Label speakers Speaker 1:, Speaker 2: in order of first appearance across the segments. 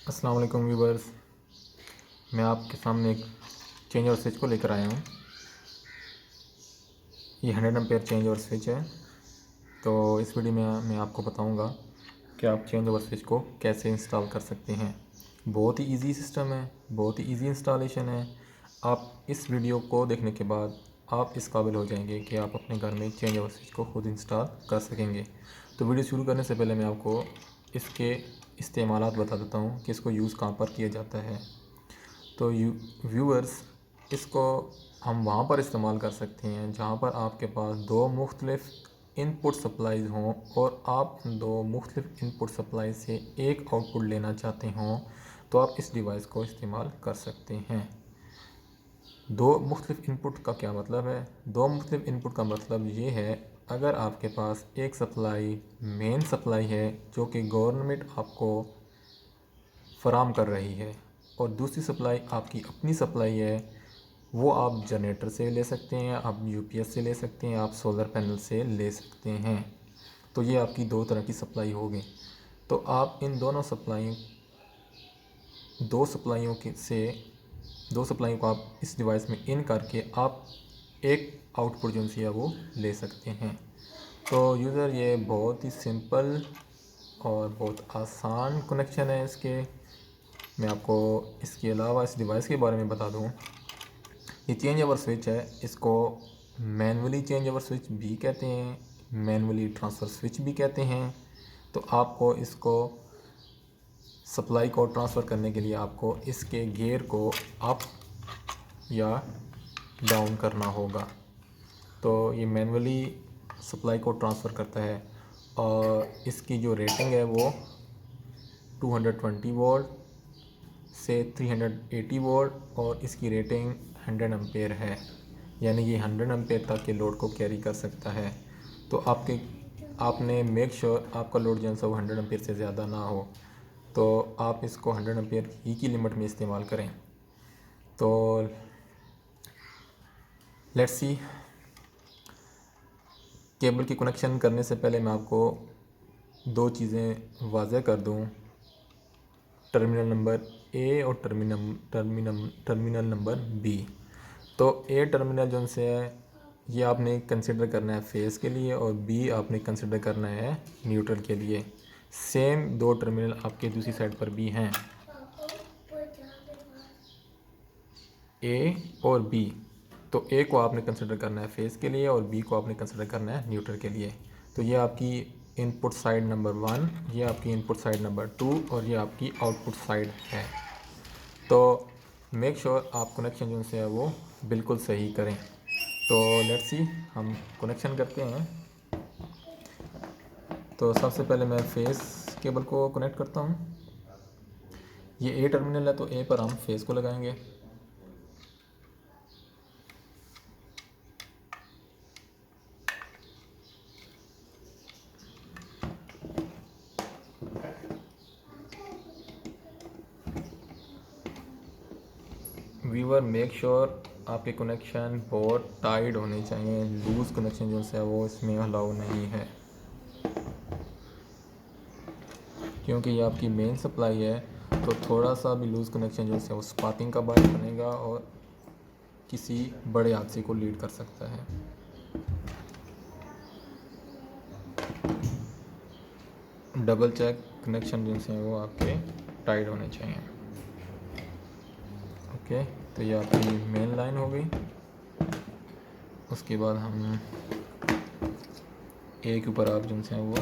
Speaker 1: अस्सलाम वालेकुम व्यूवर्स। मैं आपके सामने एक चेंज और स्विच को लेकर आया हूँ। ये 100 एम्पेयर चेंज और स्विच है। तो इस वीडियो में मैं आपको बताऊँगा कि आप चेंज ओवर स्विच को कैसे इंस्टॉल कर सकते हैं। बहुत ही इजी सिस्टम है, बहुत ही इजी इंस्टॉलेशन है। आप इस वीडियो को देखने के बाद आप इस काबिल हो जाएंगे कि आप अपने घर में चेंज ओवर स्विच को खुद इंस्टॉल कर सकेंगे। तो वीडियो शुरू करने से पहले मैं आपको इसके इस्तेमालात बता देता हूँ कि इसको यूज़ कहाँ पर किया जाता है। तो व्यूअर्स, इसको हम वहाँ पर इस्तेमाल कर सकते हैं जहाँ पर आपके पास दो मुख्तलिफ़ इनपुट सप्लाईज़ हों और आप दो मुख्तलिफ़ इनपुट सप्लाई से एक आउटपुट लेना चाहते हों, तो आप इस डिवाइस को इस्तेमाल कर सकते हैं। दो मुख्तलिफ़ इनपुट का क्या मतलब है? दो मुख्तलिफ़ इनपुट का मतलब ये है, अगर आपके पास एक सप्लाई मेन सप्लाई है जो कि गवर्नमेंट आपको फ़राहम कर रही है और दूसरी सप्लाई आपकी अपनी सप्लाई है, वो आप जनरेटर से ले सकते हैं, आप यूपीएस से ले सकते हैं, आप सोलर पैनल से ले सकते हैं। तो ये आपकी दो तरह की सप्लाई होगी। तो आप इन दो सप्लाइयों की से दो सप्लाइयों को आप इस डिवाइस में इन करके आप एक आउटपुट जो है वो ले सकते हैं। तो यूज़र, ये बहुत ही सिंपल और बहुत आसान कनेक्शन है इसके। मैं आपको इसके अलावा इस डिवाइस के बारे में बता दूं, ये चेंज ओवर स्विच है। इसको मैनुअली चेंज ओवर स्विच भी कहते हैं, मैनुअली ट्रांसफ़र स्विच भी कहते हैं। तो आपको इसको सप्लाई को ट्रांसफ़र करने के लिए आपको इसके गियर को अप या डाउन करना होगा। तो ये मैनुअली सप्लाई को ट्रांसफ़र करता है और इसकी जो रेटिंग है वो 220 वोल्ट से 380 वोल्ट और इसकी रेटिंग 100 एम्पेयर है, यानी ये 100 एम्पेयर तक के लोड को कैरी कर सकता है। तो आपने मेक श्योर आपका लोड जो है वो 100 एम्पेयर से ज़्यादा ना हो, तो आप इसको 100 एम्पेयर ही की लिमिट में इस्तेमाल करें। तो लेट्स सी, केबल की कनेक्शन करने से पहले मैं आपको दो चीज़ें वाज़ेह कर दूं, टर्मिनल नंबर ए और टर्मिनल नंबर बी। तो ए टर्मिनल जो से है ये आपने कंसिडर करना है फेस के लिए और बी आपने कंसिडर करना है न्यूट्रल के लिए। सेम दो टर्मिनल आपके दूसरी साइड पर भी हैं, ए और बी। तो ए को आपने कंसिडर करना है फेस के लिए और बी को आपने कंसिडर करना है न्यूट्रल के लिए। तो ये आपकी इनपुट साइड नंबर 1, ये आपकी इनपुट साइड नंबर 2 और ये आपकी आउटपुट साइड है। तो मेक श्योर आप कनेक्शन जो है वो बिल्कुल सही करें। तो लेट्स सी, हम कनेक्शन करते हैं। तो सबसे पहले मैं फेस केबल को कनेक्ट करता हूँ। ये ए टर्मिनल है तो ए पर हम फेस को लगाएंगे। व्यूअर, मेक श्योर आपके कनेक्शन बहुत टाइट होने चाहिए। लूज़ कनेक्शन जो है वो इसमें अलाउ नहीं है, क्योंकि ये आपकी मेन सप्लाई है। तो थोड़ा सा भी लूज़ कनेक्शन जो है वो स्पार्किंग का बायस बनेगा और किसी बड़े हादसे को लीड कर सकता है। डबल चेक कनेक्शन जो है वो आपके टाइट होने चाहिए। ओके, तो ये आपकी मेन लाइन हो गई। उसके बाद हम ए के ऊपर आप जो है वो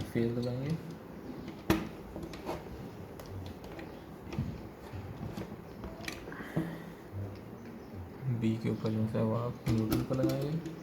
Speaker 1: फेस लगाएंगे। बी के ऊपर जो है वो आप न्यूट्रल पर लगाएंगे।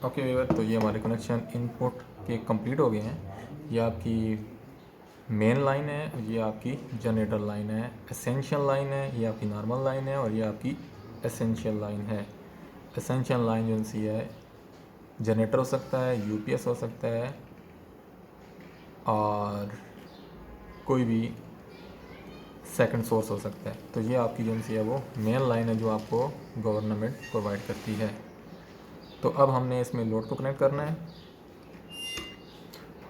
Speaker 1: ओके व्यूअर, तो ये हमारे कनेक्शन इनपुट के कंप्लीट हो गए हैं। ये आपकी मेन लाइन है, ये आपकी जनरेटर लाइन है, एसेंशियल लाइन है, ये आपकी नॉर्मल लाइन है और ये आपकी एसेंशियल लाइन है। एसेंशियल लाइन जो सी है जनरेटर हो सकता है, यूपीएस हो सकता है, और कोई भी सेकंड सोर्स हो सकता है। तो ये आपकी जो है वो मेन लाइन है जो आपको गवर्नमेंट प्रोवाइड करती है। तो अब हमने इसमें लोड को कनेक्ट करना है।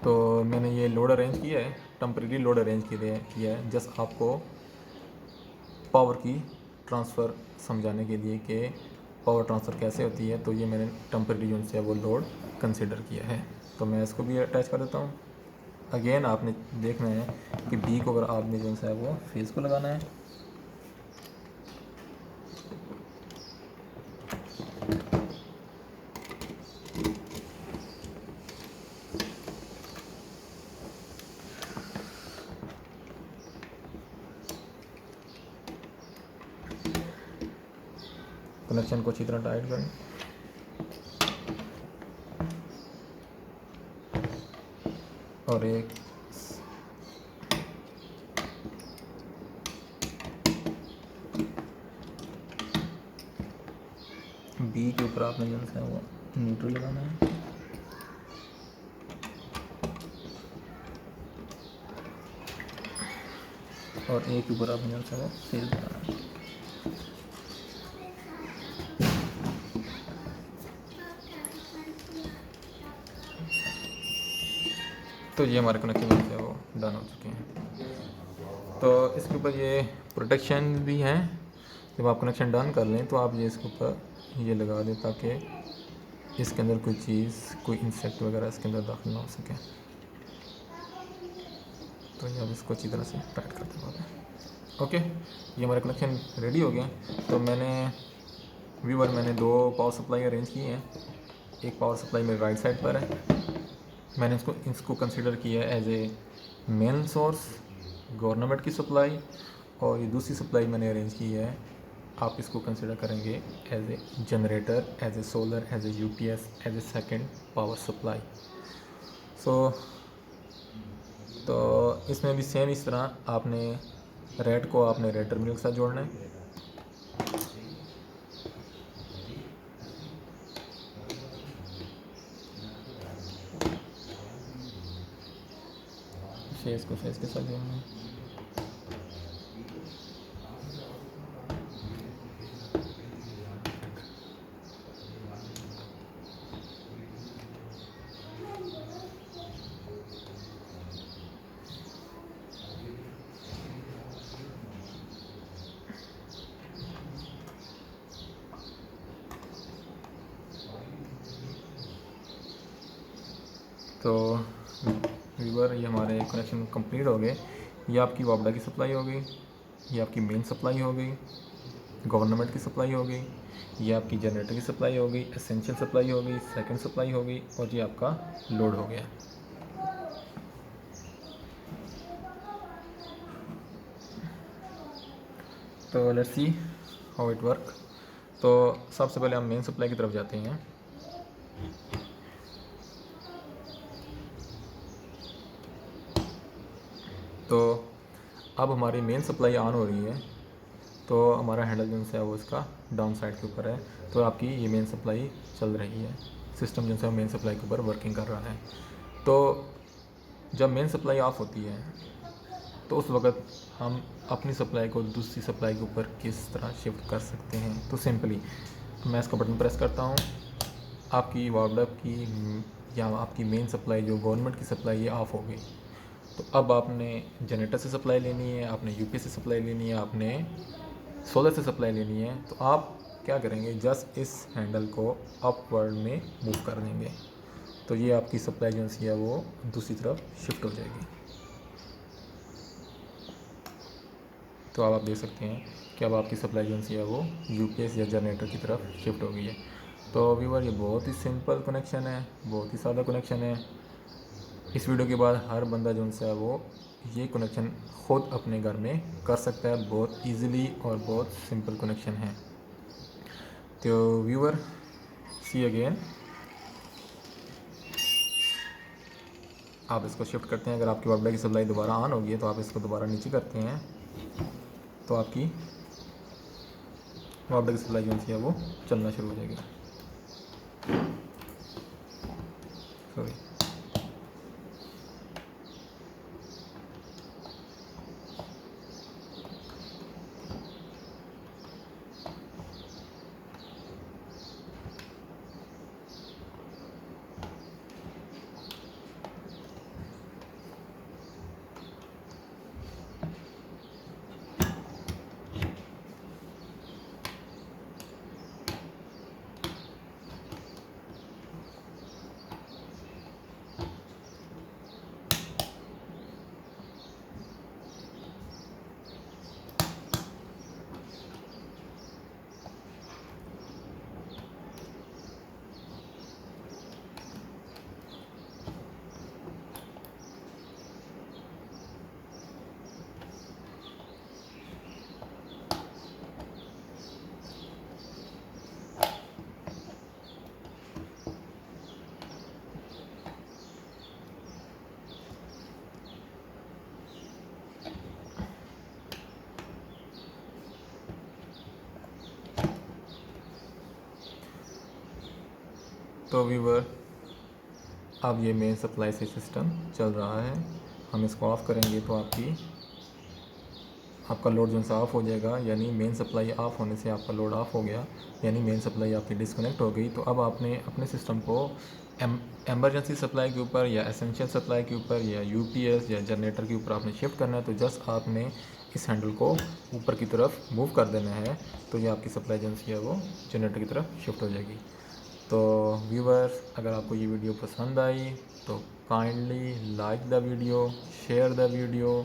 Speaker 1: तो मैंने ये लोड अरेंज किया है, टेम्परेरी लोड अरेंज किया है जस्ट आपको पावर की ट्रांसफ़र समझाने के लिए कि पावर ट्रांसफ़र कैसे होती है। तो ये मैंने टेम्परेरी यूनिट से वो लोड कंसिडर किया है। तो मैं इसको भी अटैच कर देता हूँ। अगेन आपने देखना है कि बी को अगर आपने जो है वो फेज़ को लगाना है। कनेक्शन को अच्छी तरह टाइट करें। और एक बी के ऊपर आपने जो है वो न्यूट्रल लगाना है। और ए के ऊपर आपने जो है वो फेज लगाना है। तो ये हमारे कनेक्शन जो है वो डन हो चुके हैं। तो इसके ऊपर ये प्रोटेक्शन भी हैं। जब आप कनेक्शन डन कर लें तो आप ये इसके ऊपर ये लगा दें ताकि इसके अंदर कोई चीज़, कोई इंसेक्ट वगैरह इसके अंदर दाखिल ना हो सके। तो ये अब इसको अच्छी तरह से टाइट कर दें। ओके, ये हमारे कनेक्शन रेडी हो गए। तो मैंने दो पावर सप्लाई अरेंज किए हैं। एक पावर सप्लाई मेरे राइट साइड पर है, मैंने इसको कंसिडर किया है as a main source government की सप्लाई। और ये दूसरी सप्लाई मैंने अरेंज की है, आप इसको कंसिडर करेंगे as a generator, as a solar, as a UPS, as a second power supply. तो इसमें भी सेम इस तरह आपने रेड को आपने रेड टर्मिनल के साथ जोड़ना है। फेस को फेस के साथ जोड़ना है। तो व्यूअर, ये हमारे कनेक्शन कंप्लीट हो गए। ये आपकी वापडा की सप्लाई हो गई, ये आपकी मेन सप्लाई हो गई, गवर्नमेंट की सप्लाई हो गई, ये आपकी जनरेटर की सप्लाई हो गई, एसेंशियल सप्लाई हो गई, सेकंड सप्लाई हो गई, और ये आपका लोड हो गया। तो let's see how it work. तो सबसे पहले हम मेन सप्लाई की तरफ जाते हैं। तो अब हमारी मेन सप्लाई ऑन हो रही है। तो हमारा हैंडल जो है वो इसका डाउन साइड के ऊपर है। तो आपकी ये मेन सप्लाई चल रही है, सिस्टम जो है मेन सप्लाई के ऊपर वर्किंग कर रहा है। तो जब मेन सप्लाई ऑफ होती है तो उस वक्त हम अपनी सप्लाई को दूसरी सप्लाई के ऊपर किस तरह शिफ्ट कर सकते हैं। तो सिंपली मैं इसका बटन प्रेस करता हूँ, आपकी वार्डअप की या आपकी मेन सप्लाई जो गवर्नमेंट की सप्लाई है ऑफ हो गई। तो अब आपने जनरेटर से सप्लाई लेनी है, आपने यूपीएस से सप्लाई लेनी है, आपने सोलर से सप्लाई लेनी है। तो आप क्या करेंगे, जस्ट इस हैंडल को अपवर्ड में मूव कर देंगे। तो ये आपकी सप्लाई जो है वो दूसरी तरफ शिफ्ट हो जाएगी। तो अब आप देख सकते हैं कि अब आपकी सप्लाई जो है वो यूपीएस या जनरेटर की तरफ शिफ्ट हो गई है। तो व्यूअर, ये बहुत ही सिंपल कनेक्शन है, बहुत ही सादा कनेक्शन है। इस वीडियो के बाद हर बंदा जो है वो ये कनेक्शन ख़ुद अपने घर में कर सकता है, बहुत इजीली, और बहुत सिंपल कनेक्शन है। तो व्यूअर, सी अगेन। आप इसको शिफ्ट करते हैं। अगर आपकी वापडा की सप्लाई दोबारा ऑन होगी है तो आप इसको दोबारा नीचे करते हैं तो आपकी वापडा की सप्लाई जो है वो चलना शुरू हो जाएगी। सॉरी। तो व्यूवर अब ये मेन सप्लाई से सिस्टम चल रहा है। हम इसको ऑफ़ करेंगे तो आपका लोड जो है ऑफ़ हो जाएगा, यानी मेन सप्लाई ऑफ़ होने से आपका लोड ऑफ़ हो गया, यानी मेन सप्लाई आपकी डिस्कनेक्ट हो गई। तो अब आपने अपने सिस्टम को एमरजेंसी सप्लाई के ऊपर या एसेंशियल सप्लाई के ऊपर या यूपीएस या जनरेटर के ऊपर आपने शिफ्ट करना है। तो जस्ट आपने इस हैंडल को ऊपर की तरफ मूव कर देना है, तो ये आपकी सप्लाई एजेंसी है वो जनरेटर की तरफ शिफ्ट हो जाएगी। तो व्यूवर्स, अगर आपको ये वीडियो पसंद आई तो kindly like the video, share the video